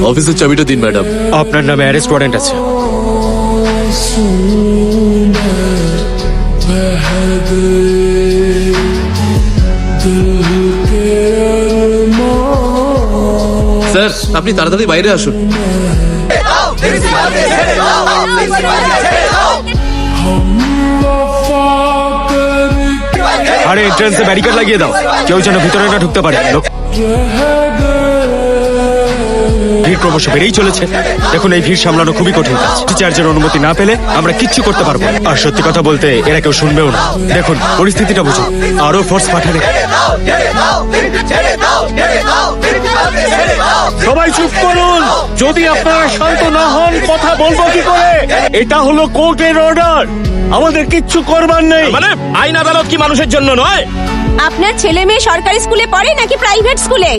অফিসের চাবিটা দিন ম্যাডাম। আপনার নামে অ্যারেস্ট ওয়ারেন্ট আছে। স্যার আপনি তাড়াতাড়ি বাইরে আসুন। আরে এন্ট্রান্সে ব্যারিকেড লাগিয়ে দাও, কেউ যেন ভিতরে না ঢুকতে পারে। ভিড় ক্রমশ বেড়েই চলেছে। দেখুন এই ভিড় সামলানো খুবই কঠিন কাজ। টিচার্জের অনুমতি না পেলে আমরা কিচ্ছু করতে পারবো না। আর সত্যি কথা বলতে এরা কেউ শুনবেও না। দেখুন পরিস্থিতিটা বুঝুন, আরো ফোর্স পাঠালে। সবাই চুপ করুন, যদি আপনারা শান্ত না হন কথা বলবো কি করে? এটা হলো কোর্টের অর্ডার, আমাদের কিচ্ছু করবার নেই। মানে আইন আদালত কি মানুষের জন্য নয়? আপনার ছেলে মেয়ে সরকারি স্কুলে পড়ে নাকি প্রাইভেট স্কুলে?